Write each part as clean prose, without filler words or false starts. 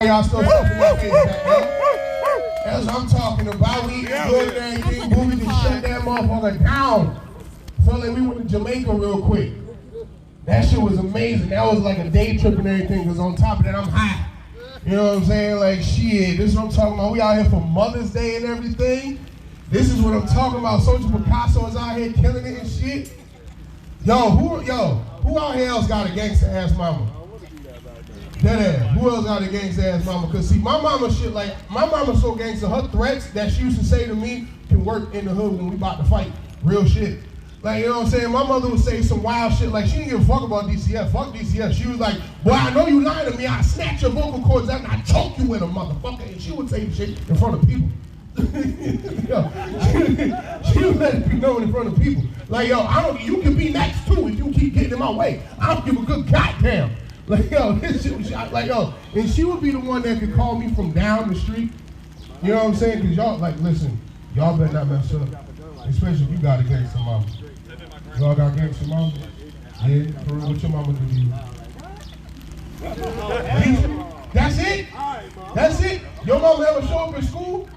Y'all still fucking my face back, man. That's what I'm talking about. We eat good and everything. Boogie just shut that motherfucker down. Felt like we went to Jamaica real quick. That shit was amazing. That was like a day trip and everything, because on top of that, I'm high. You know what I'm saying? Like, shit, this is what I'm talking about. We out here for Mother's Day and everything. This is what I'm talking about. Soldier Picasso is out here killing it and shit. Who out here else got a gangster ass mama? Dead ass. Who else got a gangster ass mama? Cause see, my mama shit, like, my mama's so gangster, her threats that she used to say to me can work in the hood when we about to fight. Real shit. Like, you know what I'm saying? My mother would say some wild shit, like, she didn't give a fuck about DCF. Fuck DCF. She was like, boy, I know you lying to me. I snatch your vocal cords out and I choke you with a motherfucker. And she would say shit in front of people. She would let it be known in front of people. Like, you can be next too if you keep getting in my way. I don't give a good goddamn. Like, this shit was shot. Like, and she would be the one that could call me from down the street. You know what I'm saying? Because y'all, like, listen, y'all better not mess up. Especially if you got a gangster mama. Y'all got gangster mama? Yeah, for real, what your mama do to you? That's it? That's it? Your mama ever show up at school?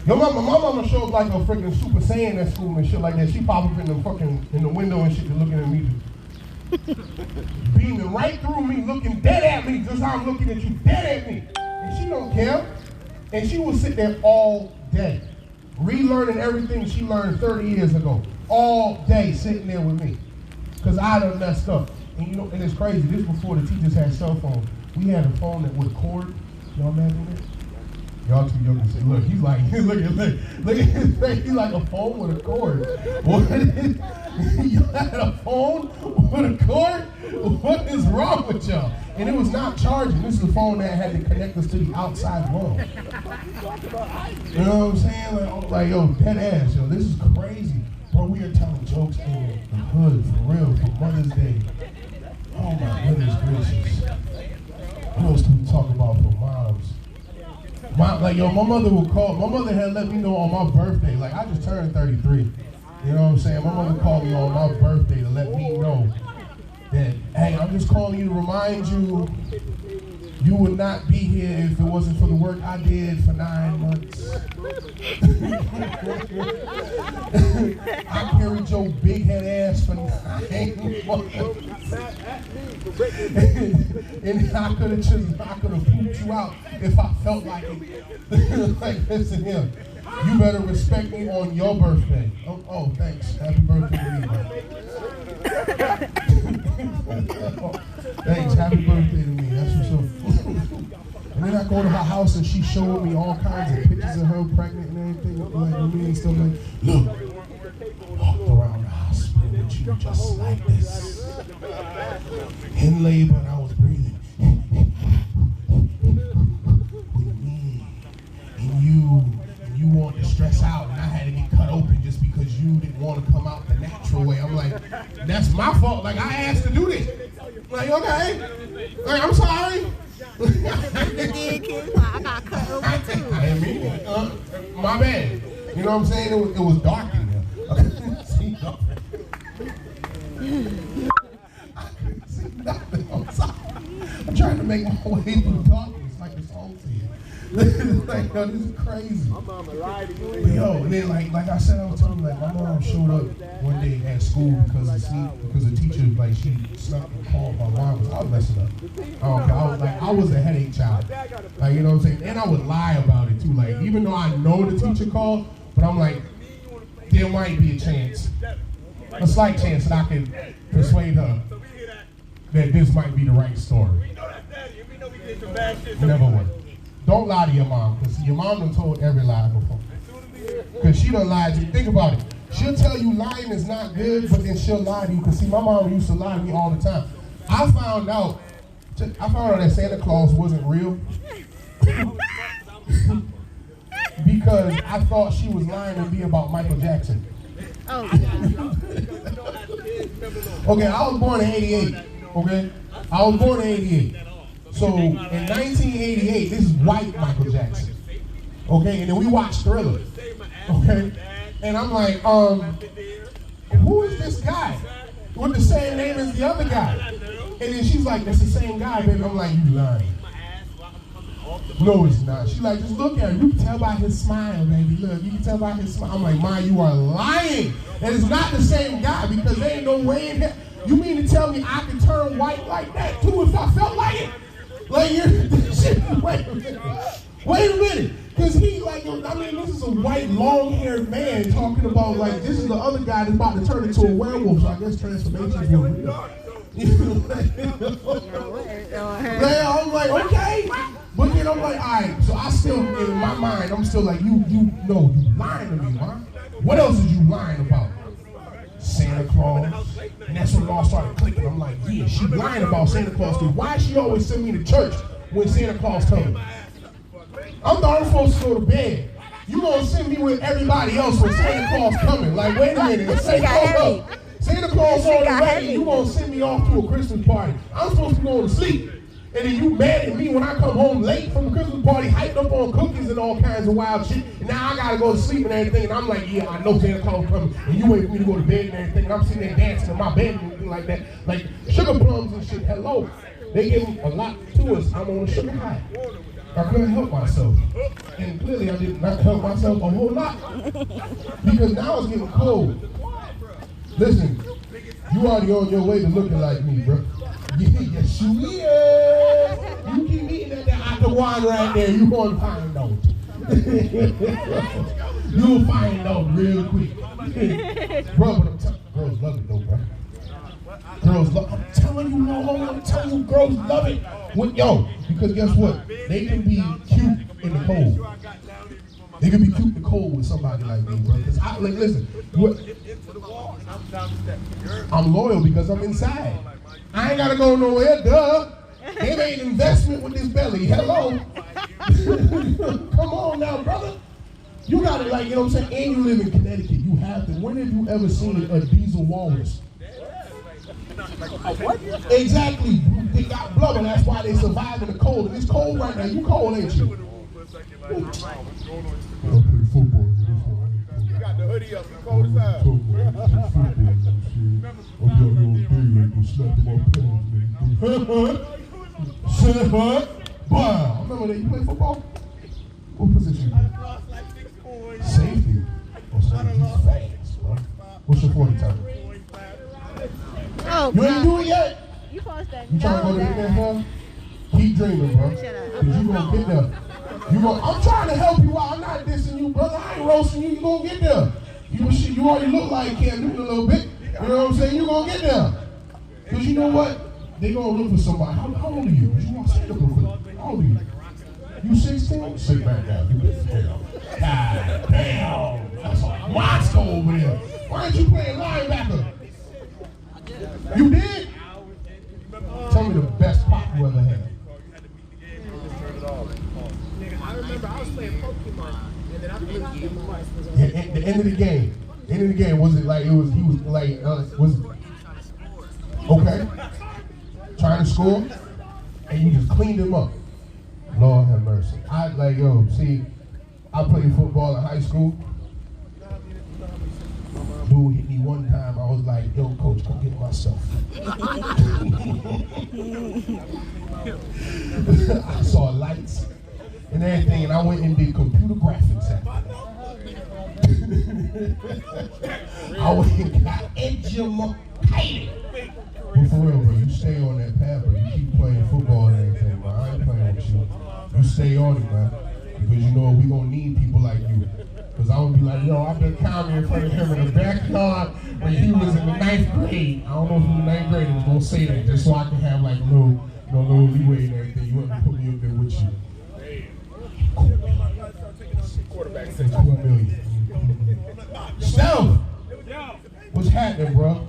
My mama show up like a freaking Super Saiyan at school and shit like that. She pop up in the window and shit looking at me. Beaming right through me, looking dead at me, just how I'm looking at you, dead at me. And she don't care. And she will sit there all day, relearning everything she learned 30 years ago. All day sitting there with me. Because I done messed up. And you know, and it's crazy, this before the teachers had cell phones. We had a phone that would cord. Y'all imagine that? Y'all too young to say, look, he's like, look at his face, he's like a phone with a cord. You had a phone with a cord? What is wrong with y'all? And it was not charging. This is a phone that had to connect us to the outside world. You know what I'm saying? Like, yo, dead ass, yo, this is crazy. Bro, we are telling jokes in the hood, for real, for Mother's Day. Oh my goodness gracious. What else can we talk about for moms? My mother would call. My mother had let me know on my birthday. Like, I just turned 33. You know what I'm saying? My mother called me on my birthday to let me know that, hey, I'm just calling you to remind you, you would not be here if it wasn't for the work I did for 9 months. I carried your big head ass for 9 months. And I could have pooped you out if I felt like it. Like, listen here, you better respect me on your birthday. Oh, thanks. Happy birthday to me, man. Thanks, happy birthday to me. That's what's up. And then I go to her house and she's showing me all kinds of pictures of her pregnant and everything. Like, me and stuff like, look, walked around the hospital with you just like this. In labor, and I was breathing. With me. And you wanted to stress out, and I had to get cut open just because you didn't want to come out the natural way. I'm like, that's my fault. Like, I asked to do this. Like, okay. Like, I'm sorry. I got cut open too. I didn't mean it. My bad. You know what I'm saying? It was dark in there. I couldn't see nothing. I'm sorry. I'm trying to make my way through darkness like the song said. Like, yo, this is crazy. My mama lied to you. But yo, and then like I said, I was telling you, like, my mom showed up one day at school because the teacher, like, she snuck and called my mom because I was messing up. I was a headache child. Like, you know what I'm saying? And I would lie about it too. Like, even though I know the teacher called, but I'm like, there might be a chance, a slight chance that I can persuade her that this might be the right story. Never would. Don't lie to your mom, because your mom done told every lie before. Because she done lied to you. Think about it. She'll tell you lying is not good, but then she'll lie to you. Because see, my mom used to lie to me all the time. I found out that Santa Claus wasn't real. Because I thought she was lying to me about Michael Jackson. Oh. Okay, I was born in 88. Okay? I was born in 88. So in 1988, this is white Michael Jackson. Okay, and then we watched Thriller. Okay? And I'm like, who is this guy? With the same name as the other guy. And then she's like, that's the same guy, baby. I'm like, you lying. No, it's not. She like, just look at him. You can tell by his smile, baby. Look, you can tell by his smile. I'm like, Ma, you are lying. And it's not the same guy because there ain't no way in hell. You mean to tell me I can turn white like that too if I felt like it? Like, wait a minute. Wait a minute. Because he like, I mean, this is a white, long-haired man talking about, like, this is the other guy that's about to turn into a werewolf, so I guess transformation is real. I'm like, okay. But then I'm like, all right, so I still, in my mind, I'm still like, you lying to me, huh? What else is you lying about? Santa Claus. And that's when it all started clicking. I'm like, yeah, she lying about Santa Claus. Why she always send me to church when Santa Claus comes? I'm the only supposed to go to bed. You gonna send me with everybody else when Santa Claus coming? Like, wait a minute. Santa Claus on the way. You gonna send me off to a Christmas party? I'm supposed to be going to sleep. And then you mad at me when I come home late from the Christmas party, hyped up on cookies and all kinds of wild shit. And now I gotta go to sleep and everything. And I'm like, yeah, I know Santa Claus coming. And you wait for me to go to bed and everything. And I'm sitting there dancing in my bed and everything like that. Like sugar plums and shit. Hello. They give a lot to us. I'm on a sugar high. I couldn't help myself. And clearly I did not help myself a whole lot. Because now it's getting cold. Listen, you already on your way to looking like me, bro. Yes, you is. You keep eating that Akawan right there, you gonna find out. You'll find out real quick. Bro, but I'm telling you, girls love it though, bro. Girls love it. I'm telling you, I'm telling you, girls love it. Because guess what? They can be cute in the cold. They can be cute in the cold with somebody like me, bro. Listen, I'm loyal because I'm inside. I ain't gotta go nowhere, duh. It ain't investment with this belly. Hello. Come on now, brother. You gotta, like, you know what I'm saying? And you live in Connecticut. You have to. When have you ever seen a diesel walrus? What? Exactly. They got blubber. That's why they survive in the cold. And it's cold right now. You cold, ain't you? Football. You got the hoodie up. It's cold as hell. Wow. Remember that you play football? What position? Safety. Oh, so he's fast, bro. What's your 40 time? Oh, you ain't do it yet? You supposed to You trying to go to the NFL? Keep dreaming, bro. Shut up. Cause you gonna get there. I'm trying to help you out. I'm not dissing you, brother. I ain't roasting you. You gonna get there. You already look like Cam Newton a little bit. You know what I'm saying? You gonna get there. Cause you know what? They gonna look for somebody. How old are you? You want to stand up real quick. How old are you? You 16? Sit back down. You God damn. That's a monster over there. Why aren't you playing linebacker? You did? Tell me the best pop you ever had. I remember I was playing Pokemon, and then I played Pokemon. At the end of the game, was it like he was like was it okay? Trying to score, and you just cleaned him up. Lord have mercy. I played football in high school. Dude hit me one time. I was like, yo, coach, come get myself. I saw lights and everything, and I went and did computer graphics after that. I went and got educated. But for real, bro, you stay on that path, bro. You keep playing football and everything, bro. I ain't playing with you. You stay on it, man. Because you know we gonna need people like you. Because I would be like, yo, I've been counting in front of him in the backyard when he was in the 9th grade. I don't know if he was in the 9th grade, I was gonna say that just so I can have like a little leeway and everything. You want to put me up there with you. Quarterback. Say 12 million. Steph, what's happening, bro?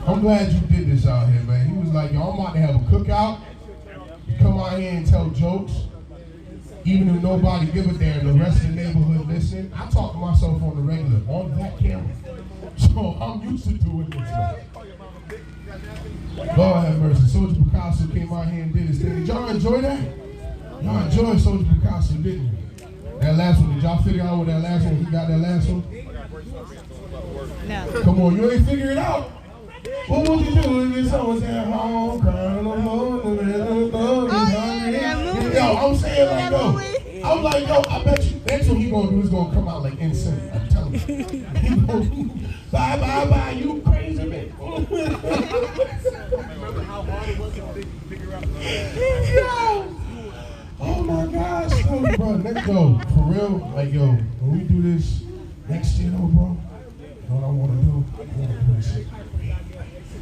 I'm glad you did this out here, man. He was like, yo, I'm about to have a cookout. Come out here and tell jokes. Even if nobody give a damn, the rest of the neighborhood listen. I talk to myself on the regular, on that camera. So I'm used to doing this, man. Lord have mercy. Soldier Picasso came out here and did his thing. Did y'all enjoy that? Y'all enjoyed Soldier Picasso, didn't you? That last one, did y'all figure out what that last one, he got that last one? No. Come on, you ain't figure it out. What would you do if someone's at home crying alone? Oh, yeah, I'm saying like, yo, I'm like, yo, I bet you that's what he gonna do is gonna come out like insane. I'm telling you. He gonna, bye, you crazy man. Remember how hard it was to figure out Yo! Oh my gosh, yo, bro, let's go. For real, like, yo, when we do this next year, though, bro, you know what I want to do? I want to do this shit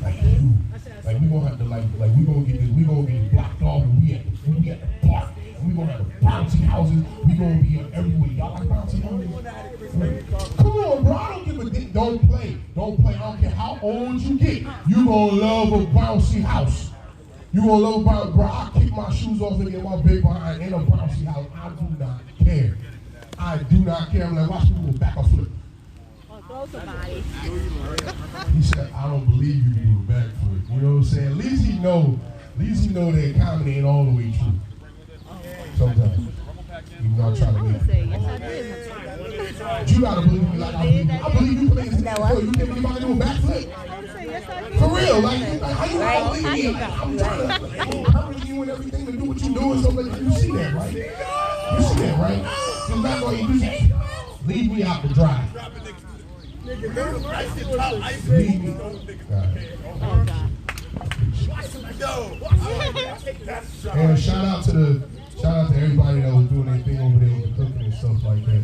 like you. Like, we gonna have to, like, we gonna get this, we gonna get blocked off, and we at the park, and we gonna have the bouncy houses, we gonna be everywhere. Y'all like bouncy houses? Come on, bro, I don't give a dick. Don't play. I don't care how old you get. You gonna love a bouncy house. You gonna love a bouncy, bro. I kick my shoes off and get my big behind in a bouncy house. I do not care. I do not care. I'm like, watch me go back or flip. Throw somebody. He said, I don't believe you can do a backflip. You know what I'm saying? At least he know that comedy ain't all the way true. Sometimes. Even though I try to make it. Say, yes, I did. But you gotta believe me like I believe you. I believe you can make it. So you think you might do a backflip? I would say, yes, I did. For real, like how you gonna believe me? I'm trying to encourage you and everything to do what you do and stuff like that. You see that, right? You see that, right? You're not gonna do that. Leave me out to dry. Leave me. And shout out to everybody that was doing their thing over there with the cooking and stuff like that.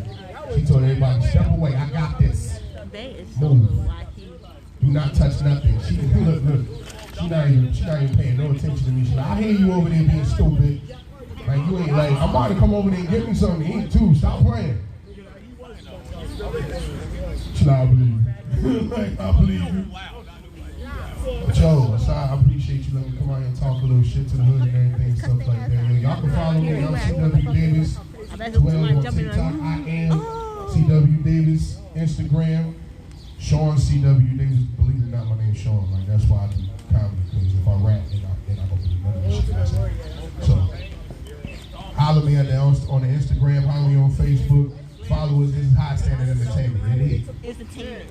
She told everybody, step away, I got this. They is so Move. wacky. Do not touch nothing. She look. She not even paying no attention to me. She like, I hear you over there being stupid. Like you ain't like, I'm about to come over there and give me something to eat too. Stop playing. She like, I believe you. Like, I believe you. But yo, I appreciate you letting me come out here and talk a little shit to the hood and everything and stuff like that. Yo, y'all can follow me. I'm CW Davis. 12 on TikTok. I am CW Davis. Instagram. Sean CW Davis. Believe it or not, my name's Sean. Like that's why I do comedy. Because if I rap, then I don't do none of this shit. That's it. So holler me on the Instagram. Holler me on Facebook. Follow us. This is High Standard Entertainment. It is. It's a team.